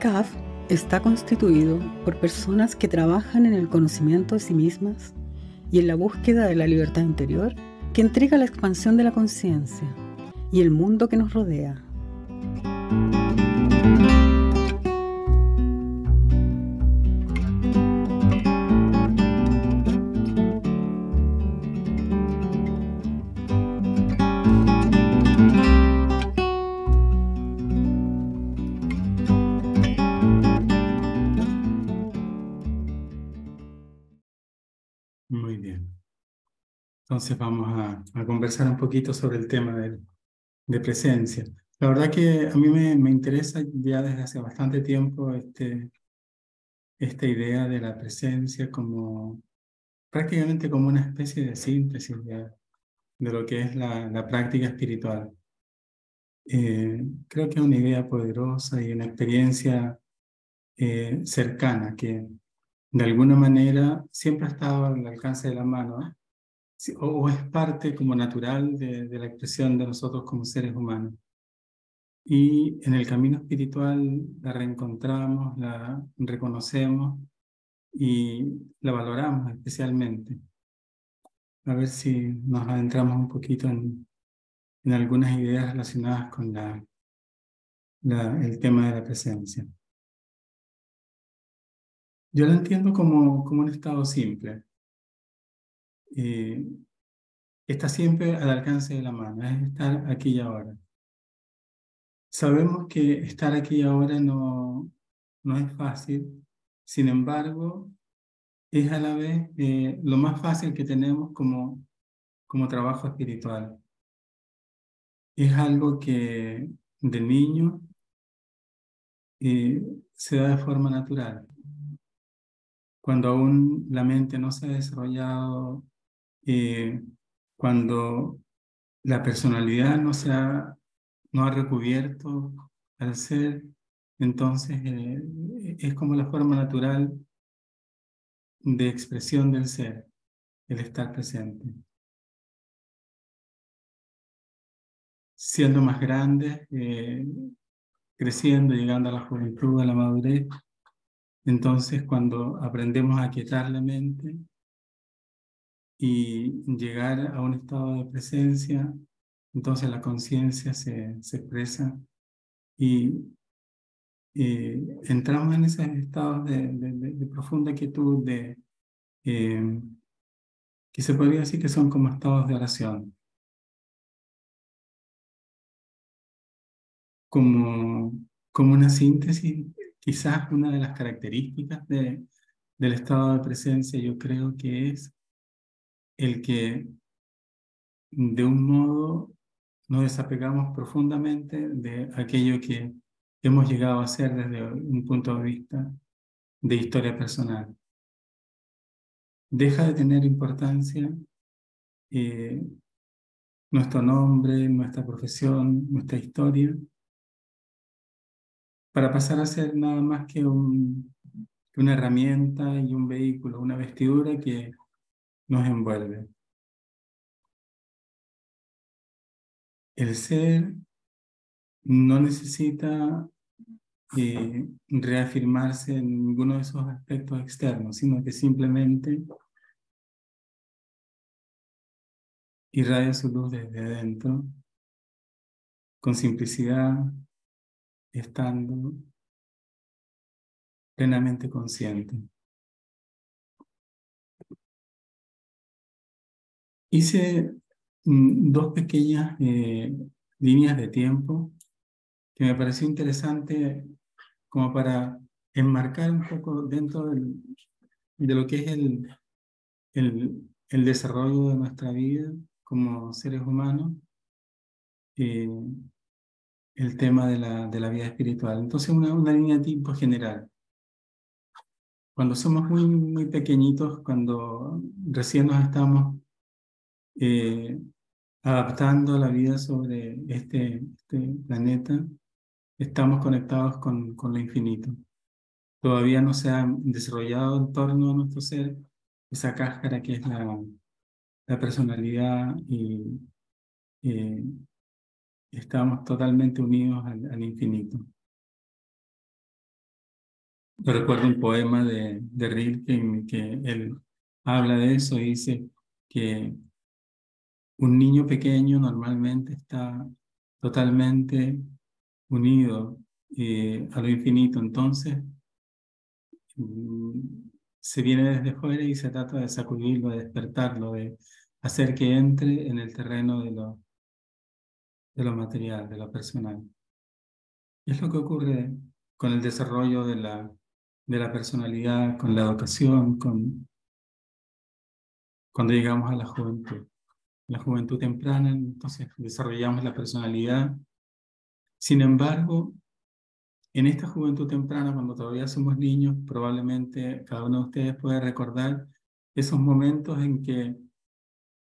CAF está constituido por personas que trabajan en el conocimiento de sí mismas y en la búsqueda de la libertad interior que entrega la expansión de la conciencia y el mundo que nos rodea. Muy bien. Entonces vamos a conversar un poquito sobre el tema de presencia. La verdad que a mí me interesa ya desde hace bastante tiempo esta idea de la presencia como prácticamente como una especie de síntesis de lo que es la práctica espiritual. Creo que es una idea poderosa y una experiencia cercana que de alguna manera siempre ha estado al alcance de la mano, ¿eh? Sí, o es parte como natural de la expresión de nosotros como seres humanos. Y en el camino espiritual la reencontramos, la reconocemos y la valoramos especialmente. A ver si nos adentramos un poquito en algunas ideas relacionadas con el tema de la presencia. Yo la entiendo como un estado simple. Eh, Está siempre al alcance de la mano, es estar aquí y ahora. Sabemos que estar aquí y ahora no es fácil, sin embargo, es a la vez lo más fácil que tenemos como trabajo espiritual. Es algo que de niño se da de forma natural. Cuando aún la mente no se ha desarrollado, eh, cuando la personalidad no ha recubierto al ser, entonces es como la forma natural de expresión del ser, el estar presente. Siendo más grandes, creciendo, llegando a la juventud, a la madurez, entonces cuando aprendemos a aquietar la mente y llegar a un estado de presencia, entonces la conciencia se expresa y entramos en esos estados de profunda quietud, eh, que se podría decir que son como estados de oración, como, como una síntesis. Quizás una de las características del estado de presencia yo creo que es el que de un modo nos desapegamos profundamente de aquello que hemos llegado a ser desde un punto de vista de historia personal. Deja de tener importancia eh, nuestro nombre, nuestra profesión, nuestra historia, para pasar a ser nada más que una herramienta y un vehículo, una vestidura que nos envuelve. El ser no necesita reafirmarse en ninguno de esos aspectos externos, sino que simplemente irradia su luz desde adentro, con simplicidad, estando plenamente consciente. Hice dos pequeñas líneas de tiempo que me pareció interesante como para enmarcar un poco dentro de lo que es el desarrollo de nuestra vida como seres humanos, eh, el tema de la vida espiritual. Entonces, una línea de tiempo general. Cuando somos muy, muy pequeñitos, cuando recién nos estamos eh, adaptando a la vida sobre este planeta, estamos conectados con lo infinito. Todavía no se ha desarrollado en torno a nuestro ser esa cáscara que es la personalidad y eh, estamos totalmente unidos al infinito. Yo recuerdo un poema de Rilke en que él habla de eso y dice que un niño pequeño normalmente está totalmente unido a lo infinito. Entonces, mm, se viene desde fuera y se trata de sacudirlo, de despertarlo, de hacer que entre en el terreno de lo material, de lo personal. Y es lo que ocurre con el desarrollo de la personalidad, con la educación, cuando llegamos a la juventud temprana, entonces desarrollamos la personalidad. Sin embargo, en esta juventud temprana, cuando todavía somos niños, probablemente cada uno de ustedes puede recordar esos momentos en que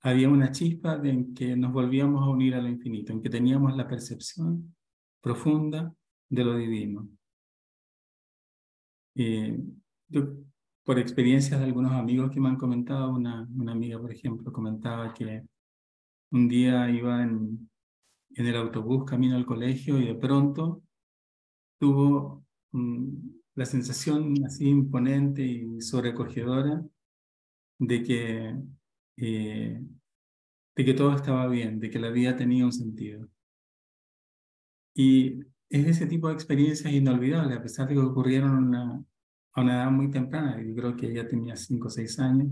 había una chispa en que nos volvíamos a unir a lo infinito, en que teníamos la percepción profunda de lo divino. Eh, yo, por experiencias de algunos amigos que me han comentado, una amiga, por ejemplo, comentaba que un día iba en el autobús camino al colegio y de pronto tuvo la sensación así imponente y sobrecogedora de que, eh, de que todo estaba bien, de que la vida tenía un sentido. Y es ese tipo de experiencias inolvidables, a pesar de que ocurrieron a una edad muy temprana. Yo creo que ella tenía 5 o 6 años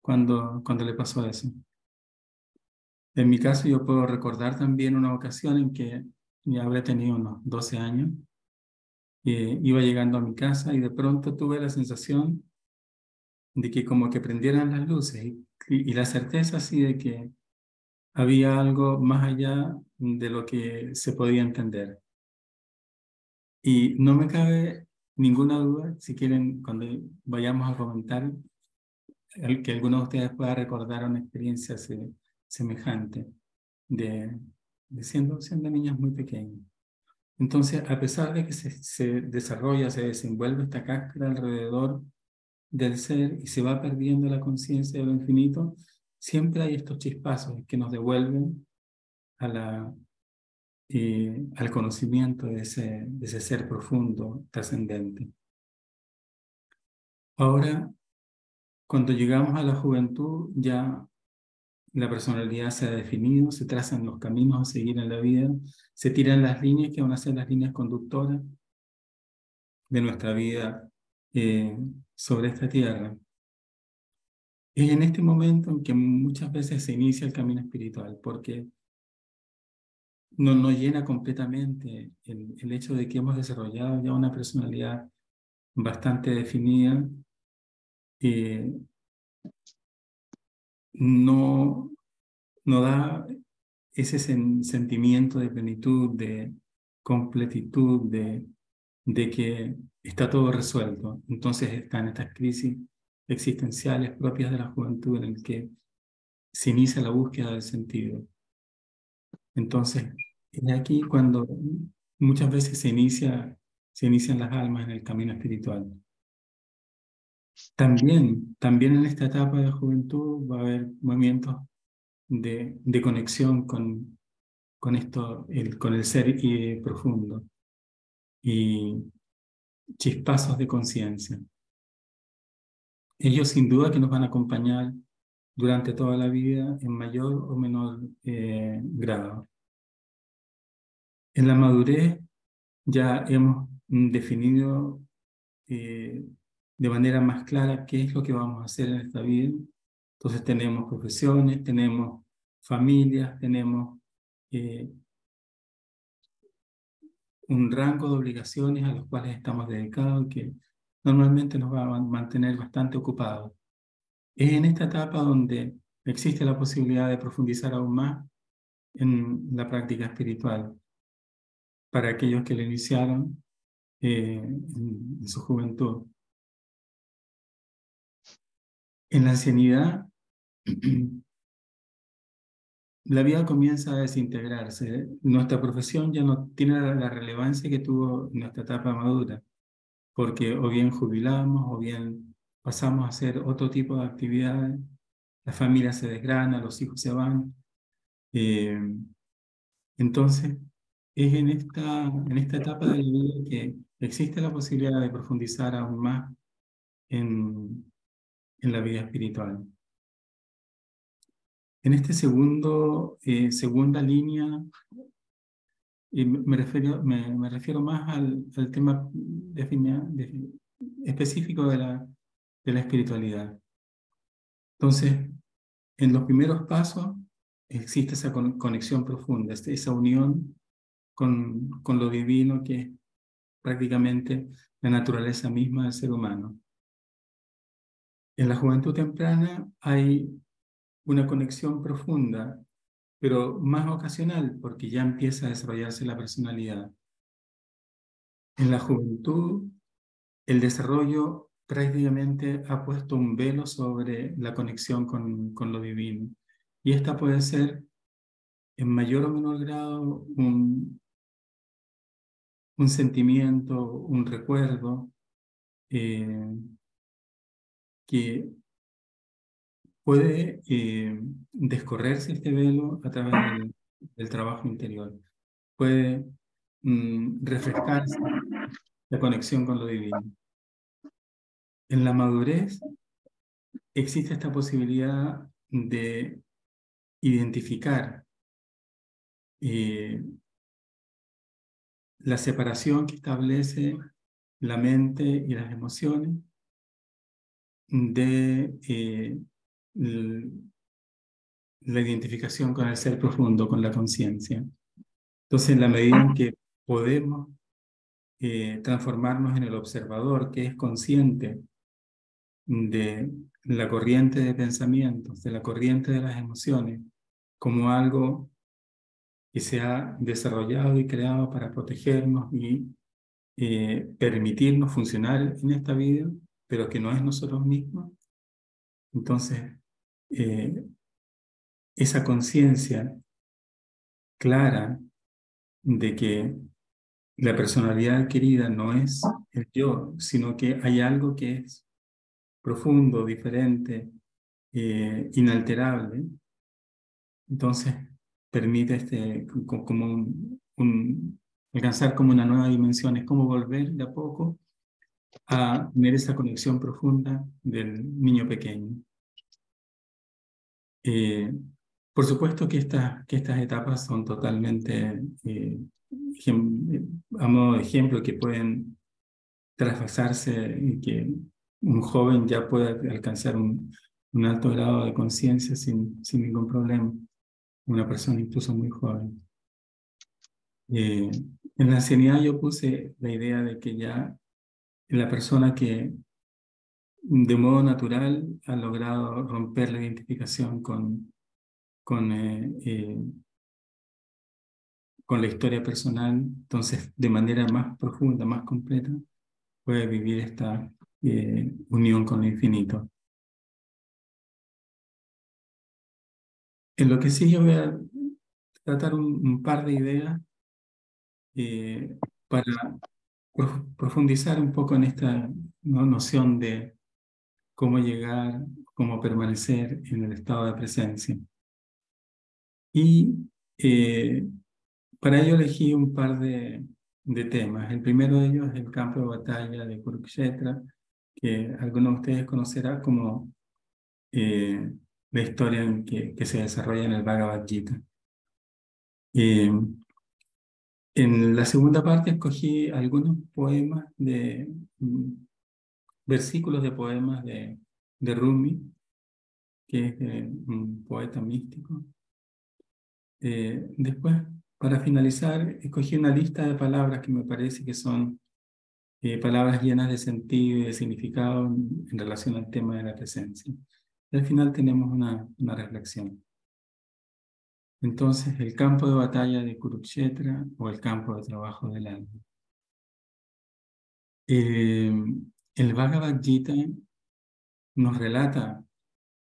cuando le pasó eso. En mi caso, yo puedo recordar también una ocasión en que ya habré tenido unos 12 años. Iba llegando a mi casa y de pronto tuve la sensación de que como que prendieran las luces y la certeza así de que había algo más allá de lo que se podía entender. Y no me cabe ninguna duda, si quieren, cuando vayamos a comentar, que alguno de ustedes pueda recordar una experiencia semejante de siendo niñas muy pequeñas. Entonces, a pesar de que se desarrolla, se desenvuelve esta cáscara alrededor del ser y se va perdiendo la conciencia de lo infinito, siempre hay estos chispazos que nos devuelven a al conocimiento de ese ser profundo, trascendente. Ahora, cuando llegamos a la juventud, ya la personalidad se ha definido, se trazan los caminos a seguir en la vida, se tiran las líneas que van a ser las líneas conductoras de nuestra vida sobre esta tierra. Es en este momento en que muchas veces se inicia el camino espiritual, porque no nos llena completamente el hecho de que hemos desarrollado ya una personalidad bastante definida. No, no da ese sentimiento de plenitud, de completitud, de que está todo resuelto. Entonces están estas crisis existenciales propias de la juventud en el que se inicia la búsqueda del sentido. Entonces, es aquí cuando muchas veces se inician las almas en el camino espiritual. También en esta etapa de juventud va a haber movimientos de conexión con esto, con el ser profundo y chispazos de conciencia. Ellos sin duda que nos van a acompañar durante toda la vida en mayor o menor grado. En la madurez ya hemos definido de manera más clara qué es lo que vamos a hacer en esta vida. Entonces tenemos profesiones, tenemos familias, tenemos un rango de obligaciones a los cuales estamos dedicados que normalmente nos va a mantener bastante ocupados. Es en esta etapa donde existe la posibilidad de profundizar aún más en la práctica espiritual para aquellos que lo iniciaron en su juventud. En la ancianidad, la vida comienza a desintegrarse. Nuestra profesión ya no tiene la relevancia que tuvo en nuestra etapa madura, porque o bien jubilamos o bien pasamos a hacer otro tipo de actividades, la familia se desgrana, los hijos se van. Entonces, es en esta etapa de la vida que existe la posibilidad de profundizar aún más en la vida espiritual. En este segunda línea, me refiero más al tema específico de la espiritualidad. Entonces, en los primeros pasos existe esa conexión profunda, esa unión con lo divino, que es prácticamente la naturaleza misma del ser humano. En la juventud temprana hay una conexión profunda, pero más ocasional, porque ya empieza a desarrollarse la personalidad. En la juventud, el desarrollo prácticamente ha puesto un velo sobre la conexión con lo divino. Y esta puede ser, en mayor o menor grado, un sentimiento, un recuerdo, que puede descorrerse este velo a través del trabajo interior. Puede refrescarse la conexión con lo divino. En la madurez existe esta posibilidad de identificar la separación que establece la mente y las emociones de la identificación con el ser profundo, con la conciencia. Entonces, en la medida en que podemos transformarnos en el observador que es consciente de la corriente de pensamientos, de la corriente de las emociones, como algo que se ha desarrollado y creado para protegernos y permitirnos funcionar en esta vida, pero que no es nosotros mismos. Entonces, esa conciencia clara de que la personalidad adquirida no es el yo, sino que hay algo que es profundo, diferente, inalterable. Entonces permite como alcanzar como una nueva dimensión, es como volver de a poco a tener esa conexión profunda del niño pequeño. Por supuesto que estas etapas son totalmente, a modo de ejemplo, que pueden traspasarse y que un joven ya pueda alcanzar un alto grado de conciencia sin ningún problema, una persona incluso muy joven. En la ancianidad yo puse la idea de que ya la persona que de modo natural ha logrado romper la identificación con la historia personal, entonces de manera más profunda, más completa, puede vivir esta unión con lo infinito. En lo que sí yo voy a tratar un par de ideas para profundizar un poco en esta noción de cómo llegar, cómo permanecer en el estado de presencia. Y para ello elegí un par de temas. El primero de ellos es el campo de batalla de Kurukshetra, que algunos de ustedes conocerán como la historia que se desarrolla en el Bhagavad Gita. En la segunda parte escogí algunos poemas versículos de poemas de Rumi, que es un poeta místico. Después, para finalizar, escogí una lista de palabras que me parece que son palabras llenas de sentido y de significado en relación al tema de la presencia. Y al final tenemos una reflexión. Entonces, el campo de batalla de Kurukshetra o el campo de trabajo del alma. El Bhagavad Gita nos relata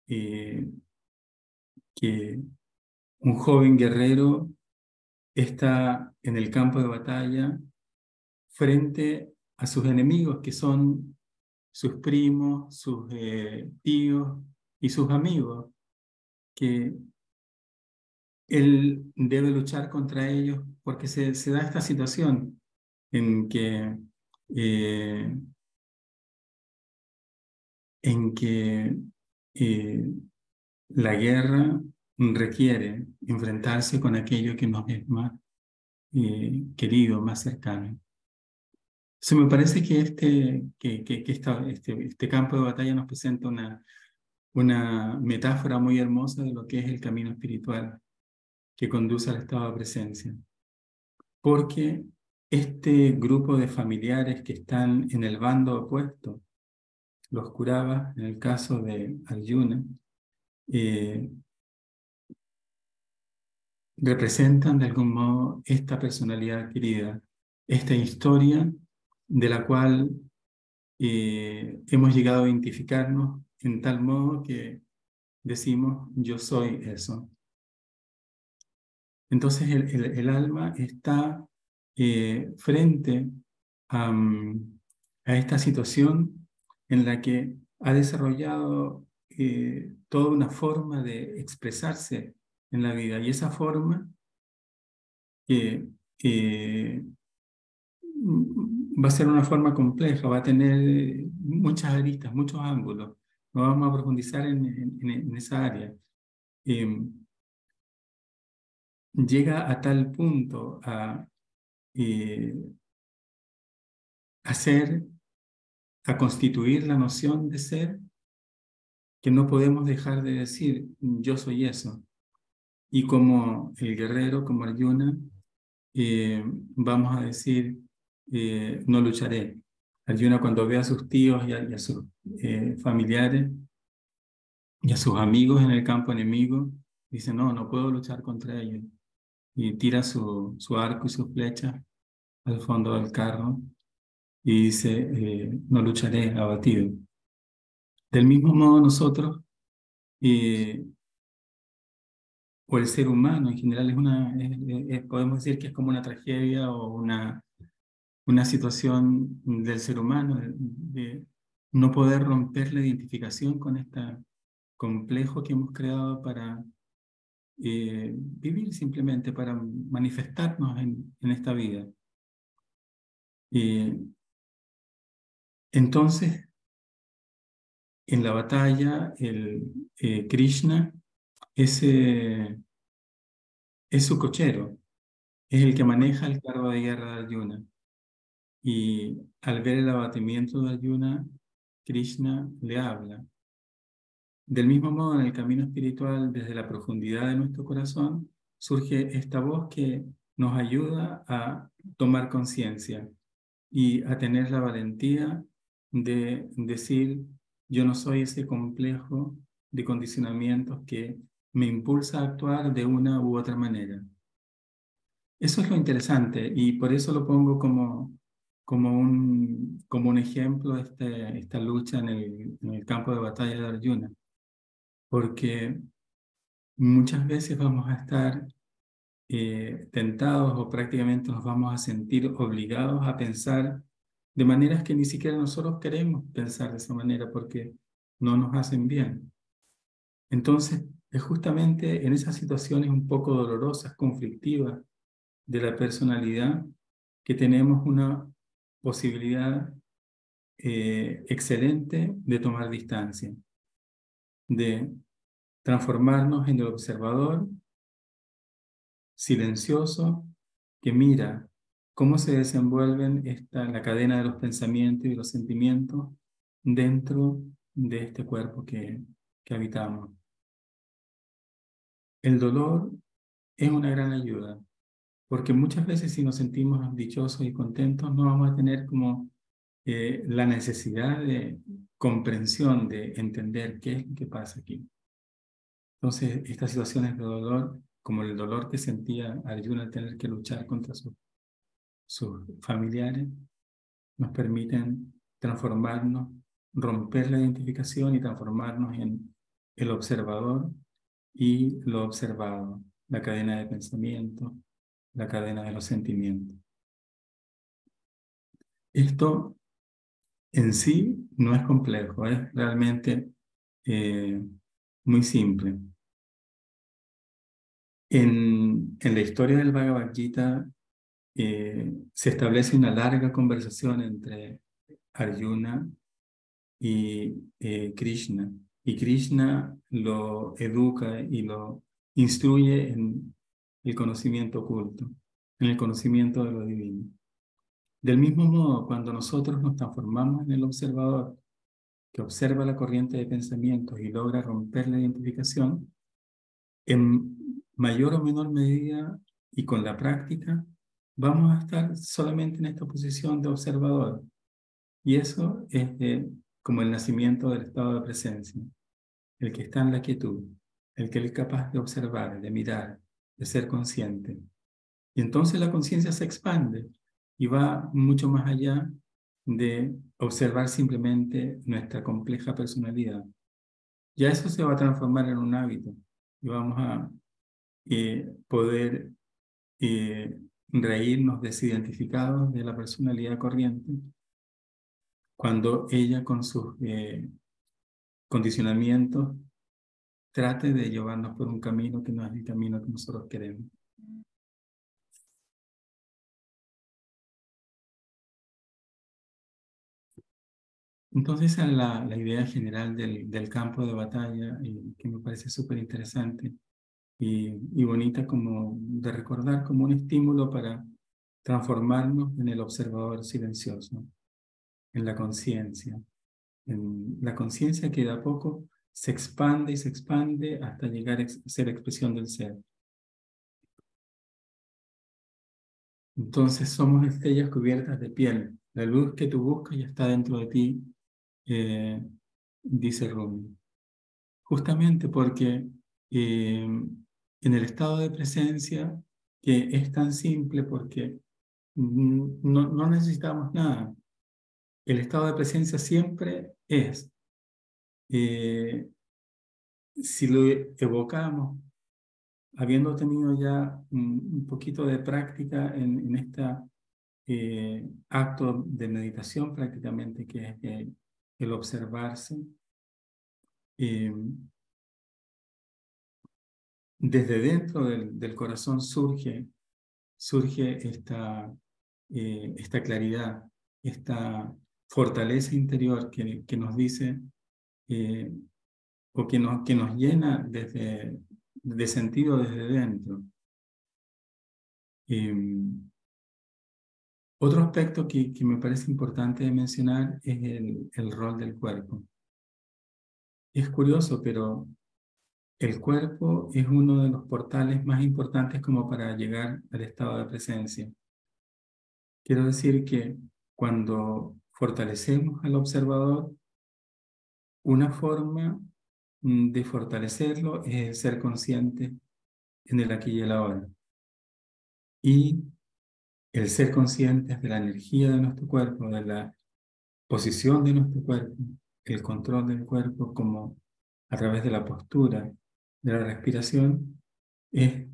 que un joven guerrero está en el campo de batalla frente a sus enemigos, que son sus primos, sus tíos y sus amigos, que él debe luchar contra ellos porque se da esta situación en que, eh, en que eh, la guerra requiere enfrentarse con aquello que nos es más querido, más cercano. Se me parece que este campo de batalla nos presenta una metáfora muy hermosa de lo que es el camino espiritual que conduce al estado de presencia. Porque este grupo de familiares que están en el bando opuesto, los Kauravas, en el caso de Arjuna, representan de algún modo esta personalidad querida, esta historia de la cual hemos llegado a identificarnos en tal modo que decimos, yo soy eso. Entonces el alma está frente a esta situación en la que ha desarrollado toda una forma de expresarse en la vida. Y esa forma eh, va a ser una forma compleja, va a tener muchas aristas, muchos ángulos. No vamos a profundizar en esa área. Llega a tal punto eh, a ser, a constituir la noción de ser, que no podemos dejar de decir, yo soy eso. Y como el guerrero, como Arjuna, vamos a decir, no lucharé. Arjuna, cuando ve a sus tíos y a sus familiares y a sus amigos en el campo enemigo, dice, no puedo luchar contra ellos. Y tira su arco y sus flechas al fondo del carro y dice, no lucharé, abatido. Del mismo modo nosotros, eh, o el ser humano en general, podemos decir que es como una tragedia o una situación del ser humano, de no poder romper la identificación con este complejo que hemos creado para vivir simplemente, para manifestarnos en esta vida. Entonces, en la batalla, Krishna es su cochero, es el que maneja el carro de guerra de Arjuna. Y al ver el abatimiento de Arjuna, Krishna le habla. Del mismo modo, en el camino espiritual, desde la profundidad de nuestro corazón, surge esta voz que nos ayuda a tomar conciencia y a tener la valentía de decir, yo no soy ese complejo de condicionamientos que me impulsa a actuar de una u otra manera. Eso es lo interesante y por eso lo pongo como un ejemplo de esta lucha en el campo de batalla de Arjuna, porque muchas veces vamos a estar tentados o prácticamente nos vamos a sentir obligados a pensar de maneras que ni siquiera nosotros queremos pensar de esa manera porque no nos hacen bien. Entonces, es justamente en esas situaciones un poco dolorosas, conflictivas de la personalidad que tenemos una posibilidad excelente de tomar distancia, de transformarnos en el observador silencioso que mira cómo se desenvuelven la cadena de los pensamientos y los sentimientos dentro de este cuerpo que habitamos. El dolor es una gran ayuda, porque muchas veces si nos sentimos dichosos y contentos no vamos a tener como la necesidad de comprensión, de entender qué es lo que pasa aquí. Entonces, estas situaciones de dolor, como el dolor que sentía Arjuna al tener que luchar contra sus familiares, nos permiten transformarnos, romper la identificación y transformarnos en el observador y lo observado, la cadena de pensamiento, la cadena de los sentimientos. Esto en sí no es complejo, es realmente muy simple. En en la historia del Bhagavad Gita se establece una larga conversación entre Arjuna y Krishna. Y Krishna lo educa y lo instruye en el conocimiento oculto, en el conocimiento de lo divino. Del mismo modo, cuando nosotros nos transformamos en el observador, que observa la corriente de pensamientos y logra romper la identificación, en mayor o menor medida y con la práctica, vamos a estar solamente en esta posición de observador. Y eso es como el nacimiento del estado de presencia, el que está en la quietud, el que es capaz de observar, de mirar, de ser consciente. Y entonces la conciencia se expande y va mucho más allá de observar simplemente nuestra compleja personalidad. Ya eso se va a transformar en un hábito y vamos a poder reírnos desidentificados de la personalidad corriente cuando ella con sus condicionamientos trate de llevarnos por un camino que no es el camino que nosotros queremos. Entonces esa es la idea general del campo de batalla, que me parece súper interesante y bonita como de recordar como un estímulo para transformarnos en el observador silencioso, en la conciencia que de a poco se expande y se expande hasta llegar a ser expresión del ser. Entonces somos estrellas cubiertas de piel. La luz que tú buscas ya está dentro de ti, dice Rumi. Justamente porque en el estado de presencia, que es tan simple porque no necesitamos nada. El estado de presencia siempre es, si lo evocamos, habiendo tenido ya un poquito de práctica en este acto de meditación prácticamente, que es el observarse, desde dentro del corazón surge esta claridad, esta fortaleza interior que nos dice, o que nos llena de sentido desde dentro. Otro aspecto que me parece importante de mencionar es el rol del cuerpo. Es curioso, pero el cuerpo es uno de los portales más importantes como para llegar al estado de presencia. Quiero decir que cuando fortalecemos al observador, una forma de fortalecerlo es el ser consciente en el aquí y el ahora. Y el ser conscientes de la energía de nuestro cuerpo, de la posición de nuestro cuerpo, el control del cuerpo como a través de la postura, de la respiración, es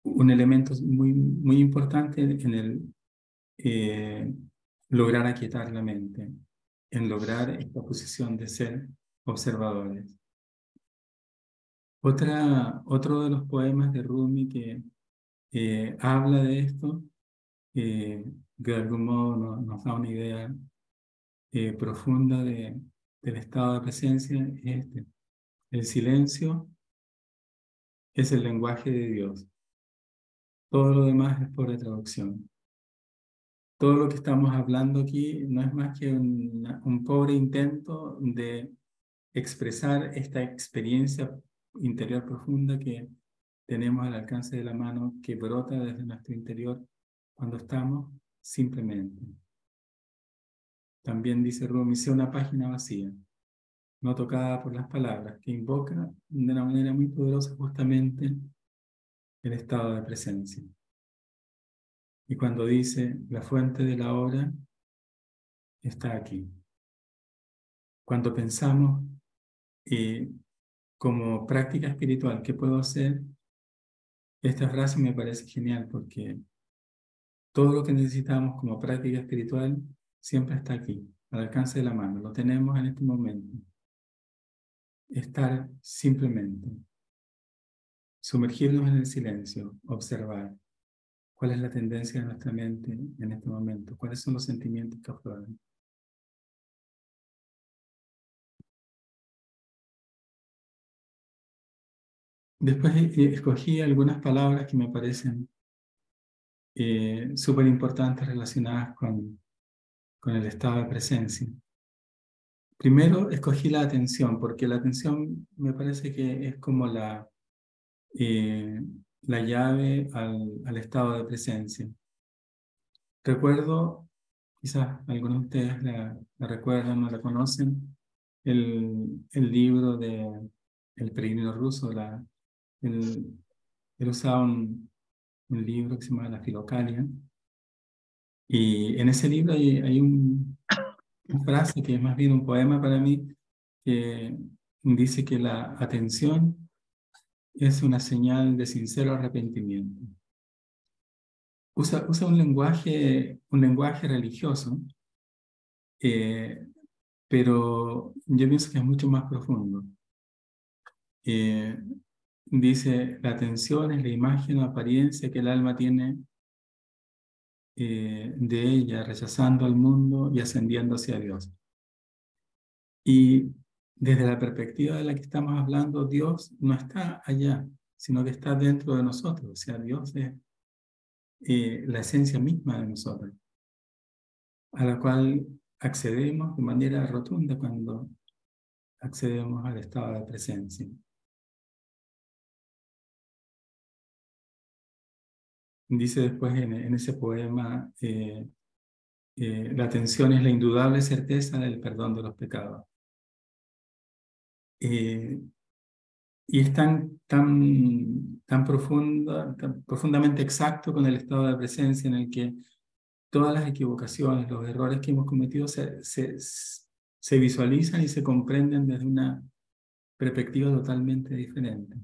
un elemento muy importante en el lograr aquietar la mente, en lograr esta posición de ser observadores. Otro de los poemas de Rumi que habla de esto, que de algún modo nos da una idea profunda del estado de presencia, es este. El silencio es el lenguaje de Dios. Todo lo demás es por traducción. Todo lo que estamos hablando aquí no es más que un pobre intento de expresar esta experiencia interior profunda que tenemos al alcance de la mano, que brota desde nuestro interior cuando estamos simplemente. También dice Rumi, sea una página vacía, no tocada por las palabras, que invoca de una manera muy poderosa justamente el estado de presencia. Y cuando dice, la fuente de la obra está aquí. Cuando pensamos como práctica espiritual, ¿qué puedo hacer? Esta frase me parece genial porque todo lo que necesitamos como práctica espiritual siempre está aquí, al alcance de la mano. Lo tenemos en este momento. Estar simplemente. sumergirnos en el silencio, observar cuál es la tendencia de nuestra mente en este momento, cuáles son los sentimientos que afloran. Después escogí algunas palabras que me parecen súper importantes relacionadas con el estado de presencia. Primero escogí la atención, porque la atención me parece que es como la llave al estado de presencia. Recuerdo, quizás algunos de ustedes la recuerdan o la conocen, el libro de El peregrino ruso. Él usaba un libro que se llama La Filocalia, y en ese libro hay una frase que es más bien un poema para mí, que dice que la atención es una señal de sincero arrepentimiento. Usa un lenguaje religioso, pero yo pienso que es mucho más profundo. Dice, la atención es la imagen o apariencia que el alma tiene de ella, rechazando al mundo y ascendiendo hacia Dios. Y desde la perspectiva de la que estamos hablando, Dios no está allá, sino que está dentro de nosotros. O sea, Dios es la esencia misma de nosotros, a la cual accedemos de manera rotunda cuando accedemos al estado de presencia. Dice después en ese poema, la atención es la indudable certeza del perdón de los pecados. Y es tan profundamente exacto con el estado de presencia en el que todas las equivocaciones, los errores que hemos cometido se visualizan y se comprenden desde una perspectiva totalmente diferente.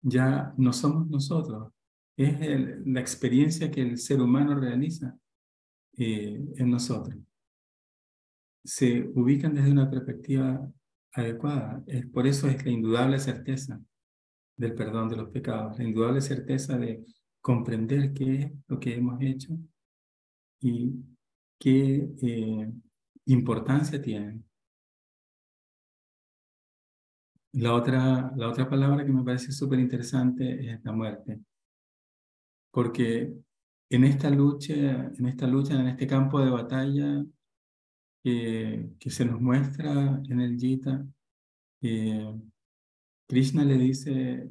Ya no somos nosotros, es la experiencia que el ser humano realiza en nosotros. Se ubican desde una perspectiva adecuada. Por eso es la indudable certeza del perdón de los pecados, la indudable certeza de comprender qué es lo que hemos hecho y qué importancia tienen. La otra palabra que me parece súper interesante es la muerte, porque en esta lucha, en este campo de batalla que se nos muestra en el Gita, Krishna le dice,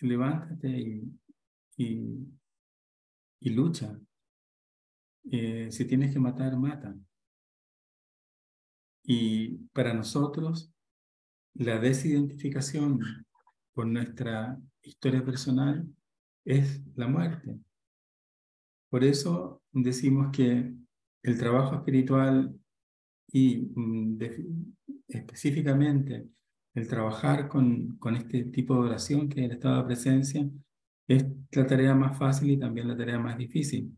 levántate y, y lucha. Si tienes que matar, mata. Y para nosotros, la desidentificación con nuestra historia personal es la muerte. Por eso decimos que el trabajo espiritual y específicamente el trabajar con este tipo de oración que es el estado de presencia es la tarea más fácil y también la tarea más difícil.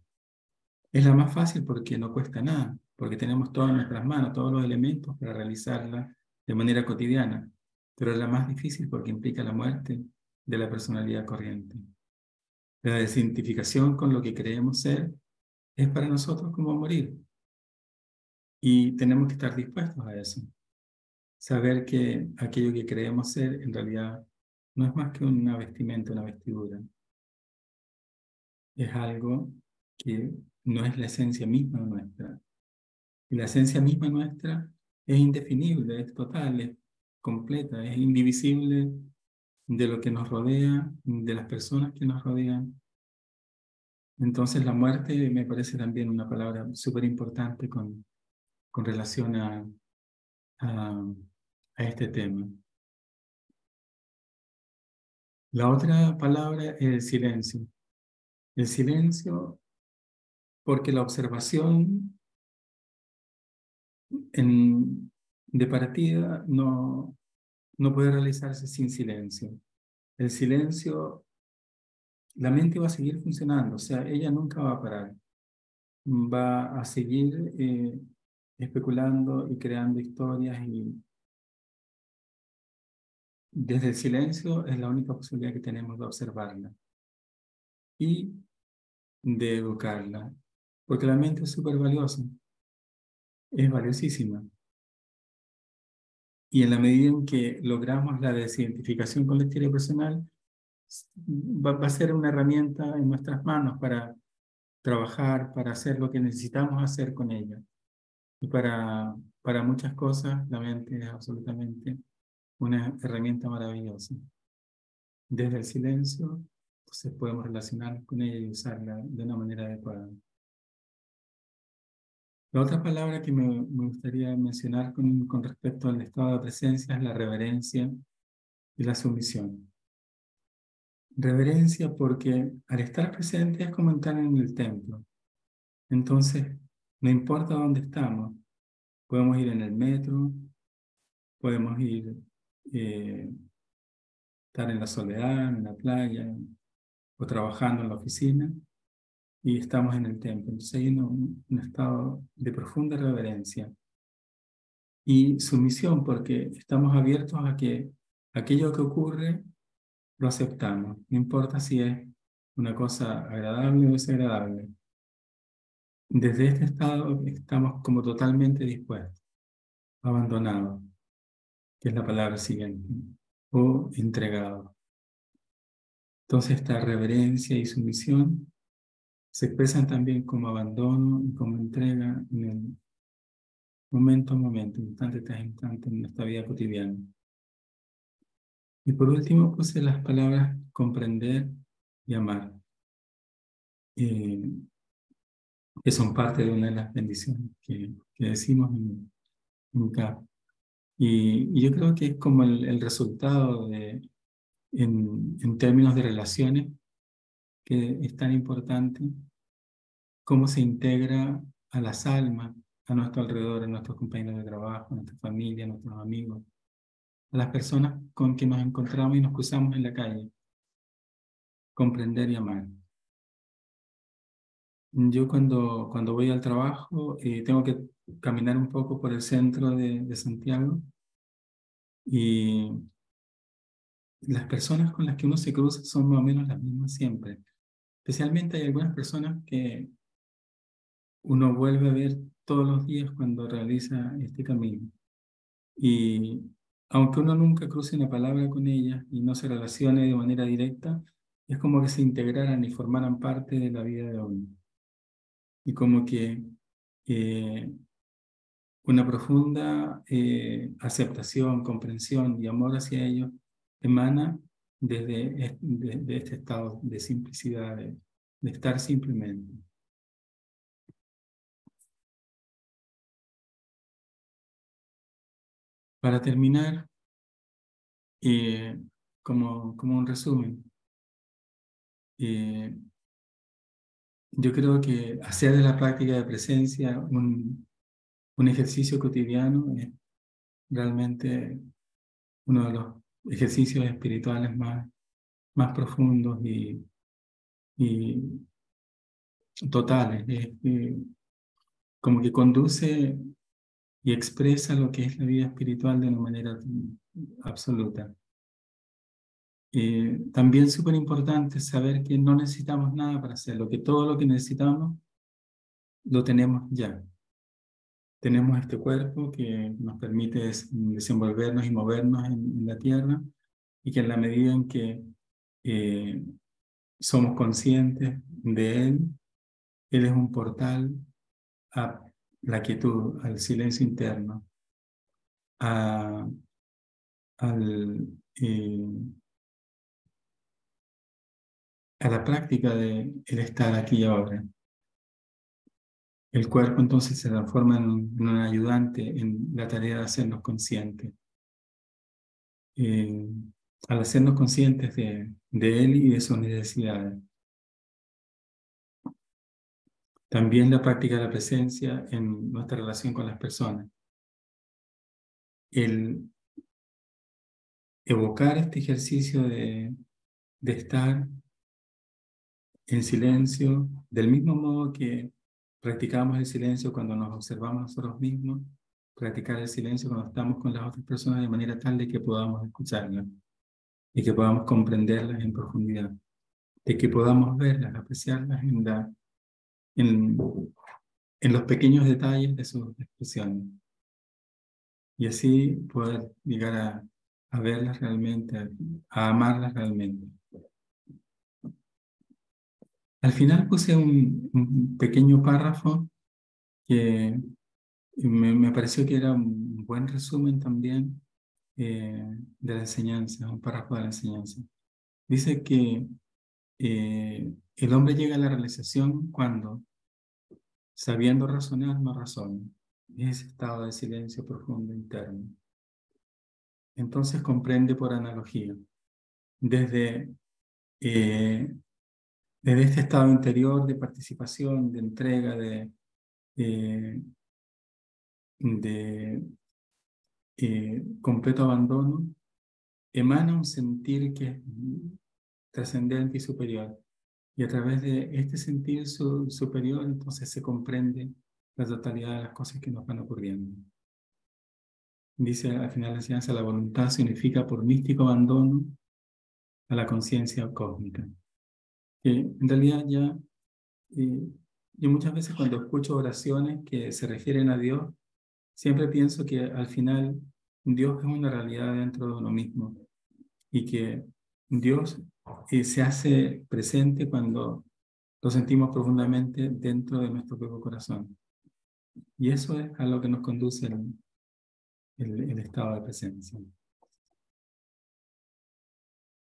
Es la más fácil porque no cuesta nada, porque tenemos todo en nuestras manos, todos los elementos para realizarla de manera cotidiana, pero es la más difícil porque implica la muerte de la personalidad corriente. La desidentificación con lo que creemos ser es para nosotros como morir. Y tenemos que estar dispuestos a eso. Saber que aquello que creemos ser en realidad no es más que una vestimenta, una vestidura. Es algo que no es la esencia misma nuestra. Y la esencia misma nuestra es indefinible, es total, es completa, es indivisible de lo que nos rodea, de las personas que nos rodean. Entonces la muerte me parece también una palabra súper importante con relación a este tema. La otra palabra es el silencio. El silencio porque la observación de partida no puede realizarse sin silencio. El silencio, la mente va a seguir funcionando, o sea, ella nunca va a parar. Va a seguir especulando y creando historias desde el silencio es la única posibilidad que tenemos de observarla y de educarla, porque la mente es súper valiosa, es valiosísima. Y en la medida en que logramos la desidentificación con la historia personal, va a ser una herramienta en nuestras manos para trabajar, para hacer lo que necesitamos hacer con ella. Y para muchas cosas, la mente es absolutamente una herramienta maravillosa. Desde el silencio, entonces podemos relacionarnos con ella y usarla de una manera adecuada. La otra palabra que me gustaría mencionar con respecto al estado de presencia es la reverencia y la sumisión. Reverencia porque al estar presente es como entrar en el templo. Entonces, no importa dónde estamos, podemos ir en el metro, podemos ir, estar en la soledad, en la playa, o trabajando en la oficina, y estamos en el templo. Entonces hay un estado de profunda reverencia y sumisión, porque estamos abiertos a que aquello que ocurre lo aceptamos, no importa si es una cosa agradable o desagradable. Desde este estado estamos como totalmente dispuestos, abandonados, que es la palabra siguiente, o entregados. Entonces esta reverencia y sumisión se expresan también como abandono y como entrega en el momento a momento, instante tras instante en nuestra vida cotidiana. Y por último puse las palabras comprender y amar, que son parte de una de las bendiciones que decimos en CAP. Y yo creo que es como el resultado en términos de relaciones, que es tan importante, cómo se integra a las almas a nuestro alrededor, a nuestros compañeros de trabajo, a nuestra familia, a nuestros amigos, a las personas con que nos encontramos y nos cruzamos en la calle. Comprender y amar. Yo cuando voy al trabajo tengo que caminar un poco por el centro de Santiago, y las personas con las que uno se cruza son más o menos las mismas siempre. Especialmente hay algunas personas que uno vuelve a ver todos los días cuando realiza este camino. Y aunque uno nunca cruce una palabra con ellas y no se relacione de manera directa, es como que se integraran y formaran parte de la vida de uno. Y como que una profunda aceptación, comprensión y amor hacia ellos emana de este estado de simplicidad, de estar simplemente. Para terminar, como un resumen, eh, yo creo que hacer de la práctica de presencia un ejercicio cotidiano es realmente uno de los ejercicios espirituales más profundos y totales. Como que conduce y expresa lo que es la vida espiritual de una manera absoluta. También súper importante saber que no necesitamos nada para hacerlo, que todo lo que necesitamos lo tenemos ya. Tenemos este cuerpo que nos permite desenvolvernos y movernos en la tierra, y que en la medida en que somos conscientes de él, él es un portal a la quietud, al silencio interno, a, al, a la práctica de el estar aquí y ahora. El cuerpo entonces se transforma en un ayudante en la tarea de hacernos conscientes. Al hacernos conscientes de él y de sus necesidades. También la práctica de la presencia en nuestra relación con las personas. El evocar este ejercicio de estar en silencio, del mismo modo que practicamos el silencio cuando nos observamos nosotros mismos, practicar el silencio cuando estamos con las otras personas de manera tal de que podamos escucharlas. y que podamos comprenderlas en profundidad, de que podamos verlas, apreciarlas en, en los pequeños detalles de sus expresiones, y así poder llegar a verlas realmente, a amarlas realmente. Al final puse un pequeño párrafo que me pareció que era un buen resumen también de la enseñanza, un párrafo de la enseñanza. Dice que el hombre llega a la realización cuando, sabiendo razonar, no razona. Es ese estado de silencio profundo interno. Entonces comprende por analogía. Desde, eh, desde este estado interior de participación, de entrega, eh, de completo abandono, emana un sentir que es trascendente y superior. Y a través de este sentir superior, entonces se comprende la totalidad de las cosas que nos van ocurriendo. Dice al final de la enseñanza, la voluntad significa por místico abandono a la conciencia cósmica. Que en realidad ya, yo muchas veces cuando escucho oraciones que se refieren a Dios, siempre pienso que al final Dios es una realidad dentro de uno mismo y que Dios se hace presente cuando lo sentimos profundamente dentro de nuestro propio corazón. Y eso es a lo que nos conduce el estado de presencia.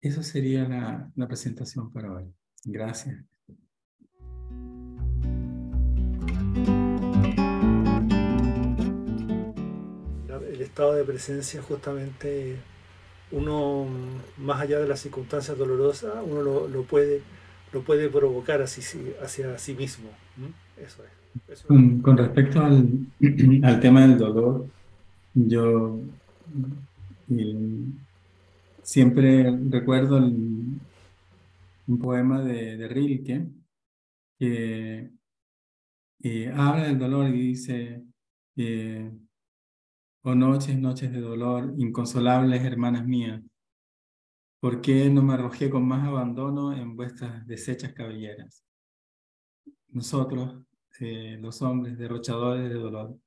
Eso sería la presentación para hoy. Gracias. El estado de presencia justamente uno, más allá de las circunstancias dolorosas, uno lo puede provocar hacia sí mismo. Eso es. Eso es. Con respecto al tema del dolor, yo siempre recuerdo un poema de Rilke que habla del dolor y dice, oh noches, noches de dolor, inconsolables hermanas mías, ¿por qué no me arrojé con más abandono en vuestras deshechas cabelleras? Nosotros, los hombres, derrochadores de dolor.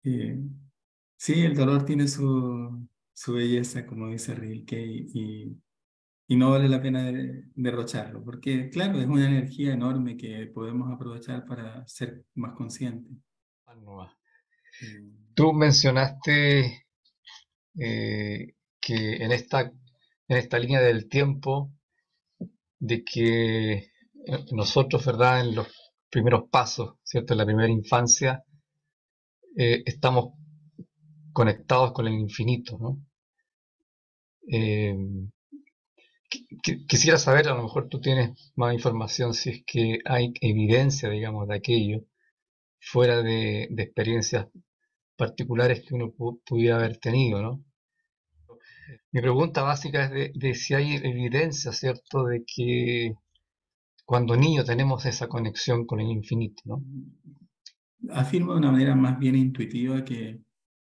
Sí, el dolor tiene su belleza, como dice Rilke, y no vale la pena derrocharlo, porque claro, es una energía enorme que podemos aprovechar para ser más conscientes. Eh, Tú mencionaste que en esta línea del tiempo, de que nosotros, ¿verdad? En los primeros pasos, ¿cierto? En la primera infancia, estamos conectados con el infinito, ¿no? Eh, Quisiera saber, a lo mejor tú tienes más información, si es que hay evidencia, digamos, de aquello, fuera de experiencias particulares que uno pudiera haber tenido, ¿no? Mi pregunta básica es de si hay evidencia, ¿cierto?, de que cuando niños tenemos esa conexión con el infinito, ¿no? Afirmo de una manera más bien intuitiva que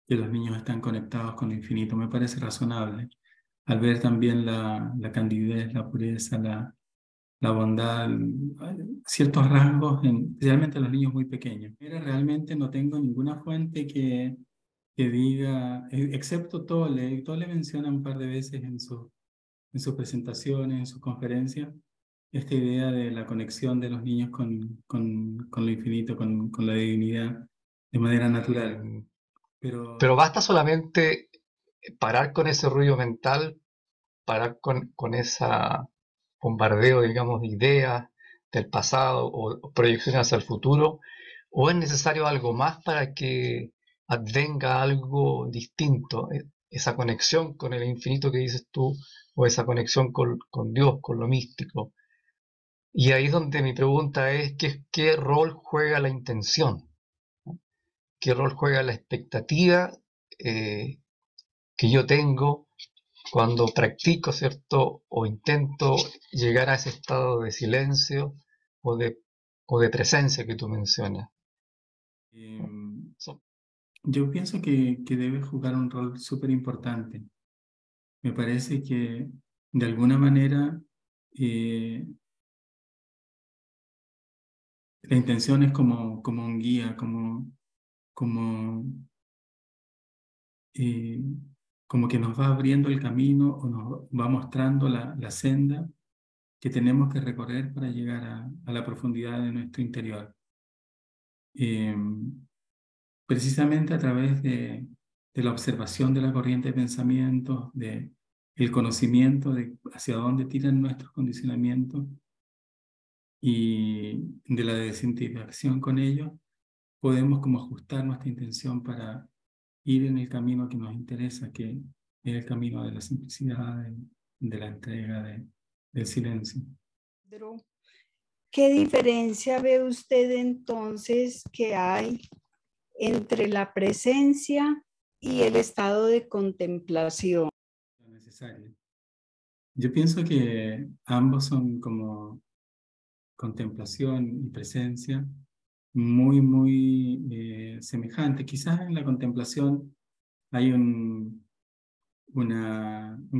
los niños están conectados con el infinito. Me parece razonable. Al ver también la candidez, la pureza, la bondad, ciertos rasgos, especialmente en los niños muy pequeños. Pero realmente no tengo ninguna fuente que diga, excepto Tolle. Tolle menciona un par de veces en sus presentaciones, en sus conferencias, esta idea de la conexión de los niños con lo infinito, con la divinidad, de manera natural. Pero basta solamente parar con ese ruido mental, parar con ese bombardeo, digamos, de ideas del pasado o proyecciones hacia el futuro, o es necesario algo más para que advenga algo distinto, esa conexión con el infinito que dices tú, o esa conexión con Dios, con lo místico. Y ahí es donde mi pregunta es, ¿qué rol juega la intención? ¿Qué rol juega la expectativa que yo tengo cuando practico, ¿cierto? O intento llegar a ese estado de silencio o de presencia que tú mencionas. Yo pienso que debe jugar un rol súper importante. me parece que de alguna manera la intención es como un guía, como, eh, como que nos va abriendo el camino o nos va mostrando la senda que tenemos que recorrer para llegar a la profundidad de nuestro interior. Eh, Precisamente a través de la observación de la corriente de pensamientos, de el conocimiento de hacia dónde tiran nuestros condicionamientos y de la desintegración con ellos, podemos como ajustar nuestra intención para ir en el camino que nos interesa, que es el camino de la simplicidad, de la entrega, del silencio. ¿Qué diferencia ve usted entonces que hay entre la presencia y el estado de contemplación? Necesario. Yo pienso que ambos son como contemplación y presencia muy semejantes. Quizás en la contemplación hay un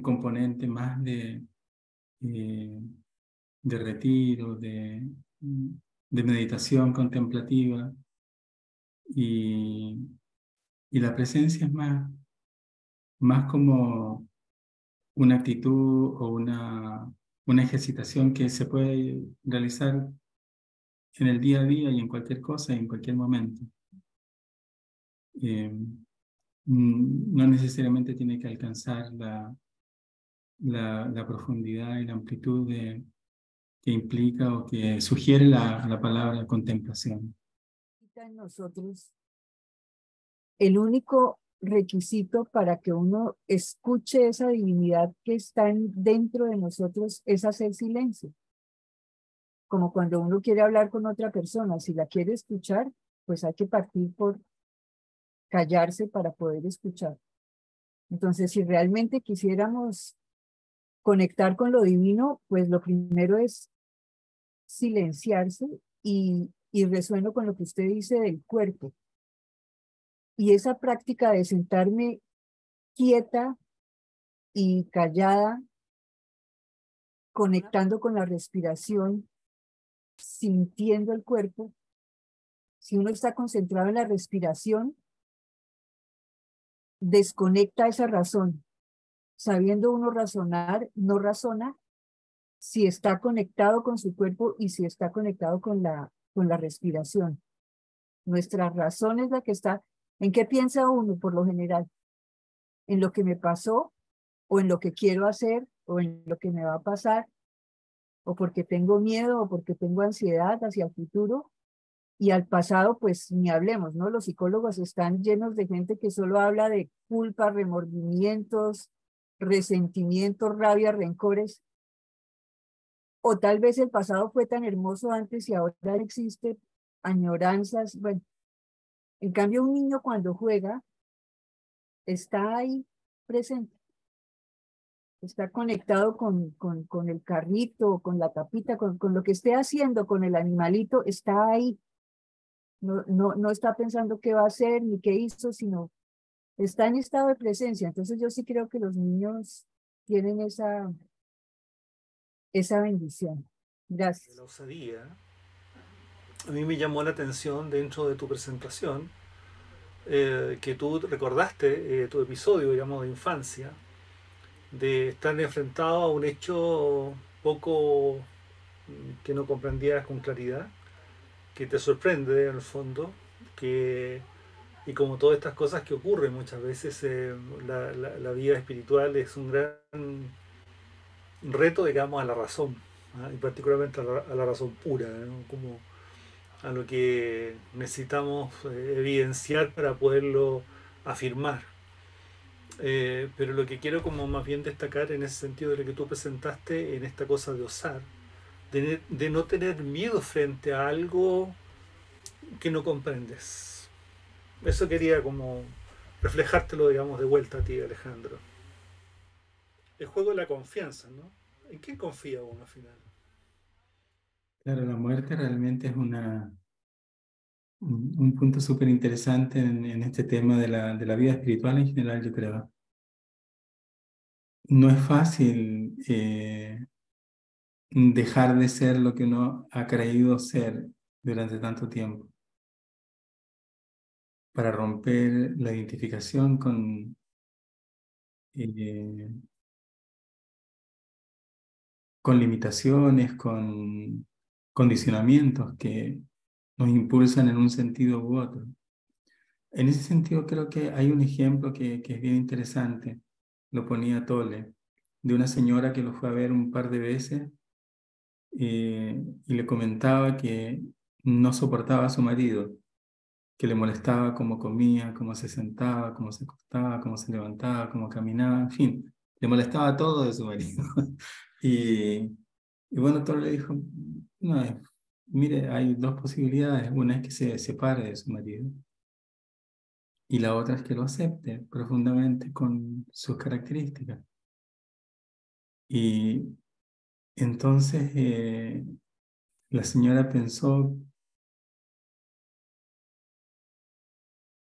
componente más de retiro, de meditación contemplativa, y la presencia es más como una actitud o una ejercitación que se puede realizar en el día a día y en cualquier cosa y en cualquier momento. No necesariamente tiene que alcanzar la profundidad y la amplitud que implica o que sugiere la palabra contemplación. En nosotros, el único requisito para que uno escuche esa divinidad que está dentro de nosotros es hacer silencio. Como cuando uno quiere hablar con otra persona, si la quiere escuchar, pues hay que partir por callarse para poder escuchar. Entonces, si realmente quisiéramos conectar con lo divino, pues lo primero es silenciarse y resueno con lo que usted dice del cuerpo. Y esa práctica de sentarme quieta y callada, conectando con la respiración, sintiendo el cuerpo. Si uno está concentrado en la respiración, desconecta esa razón. Sabiendo uno razonar, no razona si está conectado con su cuerpo y si está conectado con la respiración. Nuestra razón es la que está. ¿En qué piensa uno por lo general? ¿En lo que me pasó? ¿O en lo que quiero hacer? ¿O en lo que me va a pasar? ¿O porque tengo miedo? ¿O porque tengo ansiedad hacia el futuro? Y al pasado, pues ni hablemos, ¿no? Los psicólogos están llenos de gente que solo habla de culpa, remordimientos, resentimientos, rabia, rencores. O tal vez el pasado fue tan hermoso antes y ahora existe añoranzas. Bueno, en cambio un niño cuando juega está ahí presente. Está conectado con el carrito, con la tapita, con lo que esté haciendo con el animalito, está ahí. No está pensando qué va a hacer ni qué hizo, sino está en estado de presencia. Entonces yo sí creo que los niños tienen esa bendición. Gracias. La osadía, a mí me llamó la atención dentro de tu presentación que tú recordaste tu episodio, digamos, de infancia, de estar enfrentado a un hecho poco que no comprendías con claridad, que te sorprende en el fondo, y como todas estas cosas que ocurren muchas veces, la vida espiritual es un gran reto, digamos, a la razón, ¿ah? Y particularmente a la razón pura, ¿no? Como a lo que necesitamos evidenciar para poderlo afirmar. Pero lo que quiero como más bien destacar en ese sentido de lo que tú presentaste, en esta cosa de osar, de no tener miedo frente a algo que no comprendes. Eso quería como reflejártelo, digamos, de vuelta a ti, Alejandro. El juego de la confianza, ¿no? ¿En quién confía uno al final? Claro, la muerte realmente es un punto súper interesante en este tema de la vida espiritual en general, yo creo. no es fácil dejar de ser lo que uno ha creído ser durante tanto tiempo, para romper la identificación eh, con limitaciones, con condicionamientos que nos impulsan en un sentido u otro. En ese sentido creo que hay un ejemplo que es bien interesante, lo ponía Tolle, de una señora que lo fue a ver un par de veces y le comentaba que no soportaba a su marido, que le molestaba cómo comía, cómo se sentaba, cómo se acostaba, cómo se levantaba, cómo caminaba, en fin, le molestaba todo de su marido. Y, y bueno, Thor le dijo, no, mire, hay dos posibilidades, una es que se separe de su marido y la otra es que lo acepte profundamente con sus características. Y entonces la señora pensó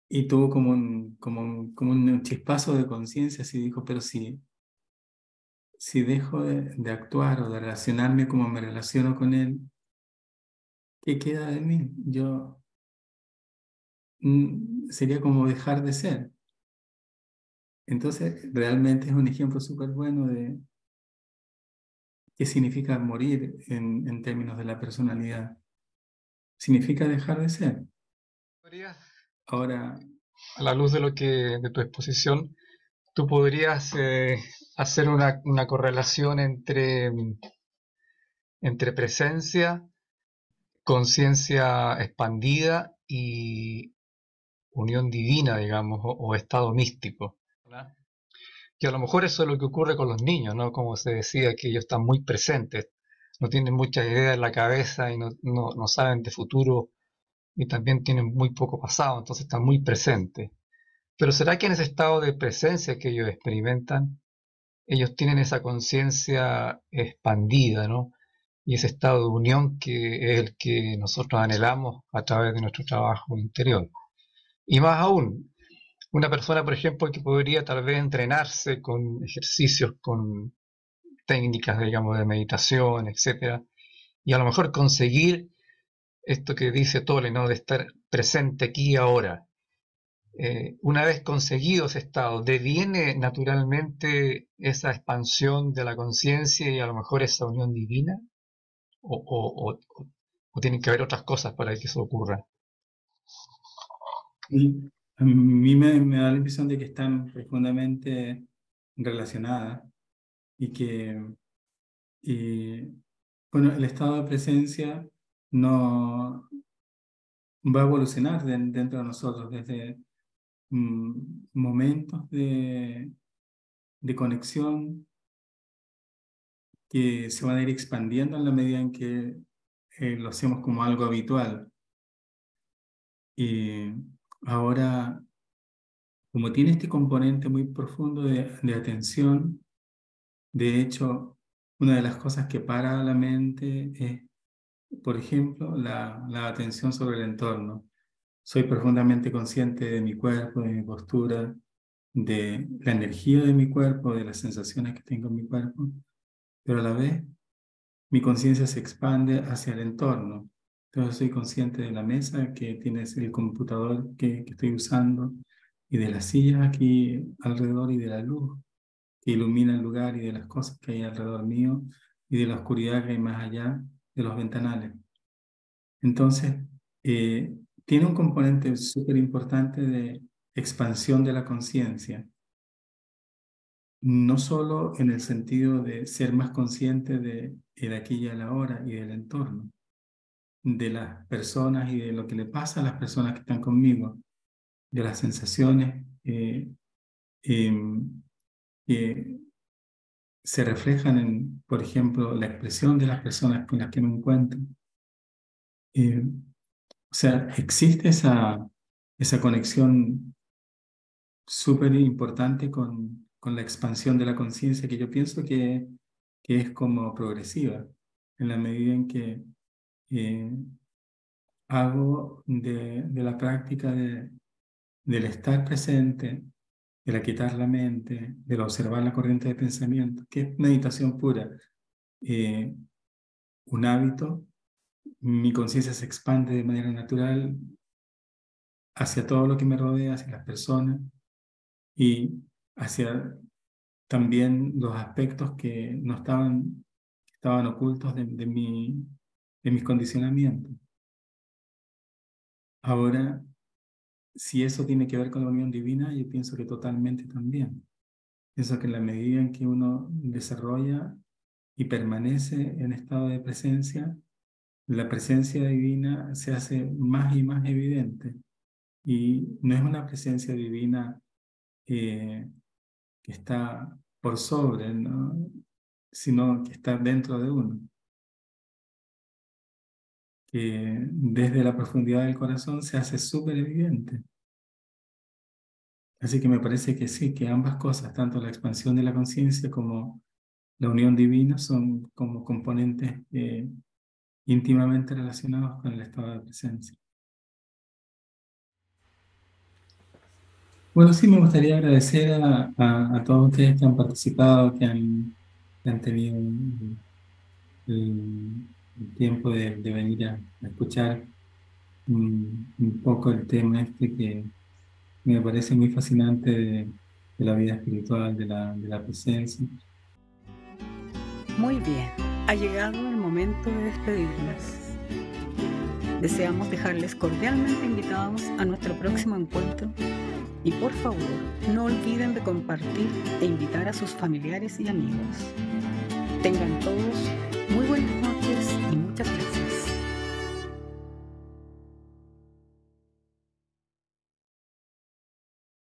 y tuvo como un chispazo de conciencia, así dijo, pero si dejo de actuar o de relacionarme como me relaciono con él, ¿qué queda de mí? Yo sería como dejar de ser. Entonces, realmente es un ejemplo súper bueno de qué significa morir en términos de la personalidad. Significa dejar de ser. Ahora, A la luz de de tu exposición, tú podrías hacer una correlación entre presencia, conciencia expandida y unión divina, digamos, o estado místico, ¿verdad? Y a lo mejor eso es lo que ocurre con los niños, ¿no? Como se decía, que ellos están muy presentes, no tienen muchas ideas en la cabeza y no saben de futuro y también tienen muy poco pasado, entonces están muy presentes. Pero ¿será que en ese estado de presencia que ellos experimentan, ellos tienen esa conciencia expandida, ¿no? Y ese estado de unión que es el que nosotros anhelamos a través de nuestro trabajo interior? Y más aún, una persona, por ejemplo, que podría tal vez entrenarse con ejercicios, con técnicas, digamos, de meditación, etcétera, y a lo mejor conseguir esto que dice Tolle, ¿no? De estar presente aquí y ahora. Una vez conseguido ese estado, deviene naturalmente esa expansión de la conciencia y a lo mejor esa unión divina, o tienen que haber otras cosas para que eso ocurra. y a mí me da la impresión de que están profundamente relacionadas y que, bueno, el estado de presencia no va a evolucionar dentro de nosotros desde momentos de conexión que se van a ir expandiendo en la medida en que lo hacemos como algo habitual. Y ahora, como tiene este componente muy profundo de atención, de hecho, una de las cosas que para la mente es, por ejemplo, la atención sobre el entorno. Soy profundamente consciente de mi cuerpo, de mi postura, de la energía de mi cuerpo, de las sensaciones que tengo en mi cuerpo, pero a la vez mi conciencia se expande hacia el entorno. Entonces soy consciente de la mesa que tiene el computador que estoy usando y de las sillas aquí alrededor y de la luz que ilumina el lugar y de las cosas que hay alrededor mío y de la oscuridad que hay más allá de los ventanales. Entonces, eh, tiene un componente súper importante de expansión de la conciencia, no solo en el sentido de ser más consciente de el aquí y el ahora y del entorno, de las personas y de lo que le pasa a las personas que están conmigo, de las sensaciones que se reflejan en, por ejemplo, la expresión de las personas con las que me encuentro. O sea, existe esa conexión súper importante con la expansión de la conciencia que yo pienso que es como progresiva, en la medida en que eh, hago de la práctica del estar presente, del aquietar la mente, del observar la corriente de pensamiento, que es meditación pura, un hábito, mi conciencia se expande de manera natural hacia todo lo que me rodea, hacia las personas y hacia también los aspectos que no estaban ocultos de mis condicionamientos. Ahora, si eso tiene que ver con la unión divina, yo pienso que totalmente también. Pienso que en la medida en que uno desarrolla y permanece en estado de presencia, la presencia divina se hace más y más evidente. Y no es una presencia divina que está por sobre, ¿no? Sino que está dentro de uno. Que desde la profundidad del corazón se hace súper evidente. Así que me parece que sí, que ambas cosas, tanto la expansión de la conciencia como la unión divina, son como componentes íntimamente relacionados con el estado de presencia. Bueno, sí, me gustaría agradecer a todos ustedes que han participado, que han tenido el tiempo de venir a escuchar un poco el tema este que me parece muy fascinante de la vida espiritual, de la presencia. Muy bien, ha llegado el momento de despedirnos. Deseamos dejarles cordialmente invitados a nuestro próximo encuentro y por favor no olviden de compartir e invitar a sus familiares y amigos. Tengan todos muy buenas noches y muchas gracias.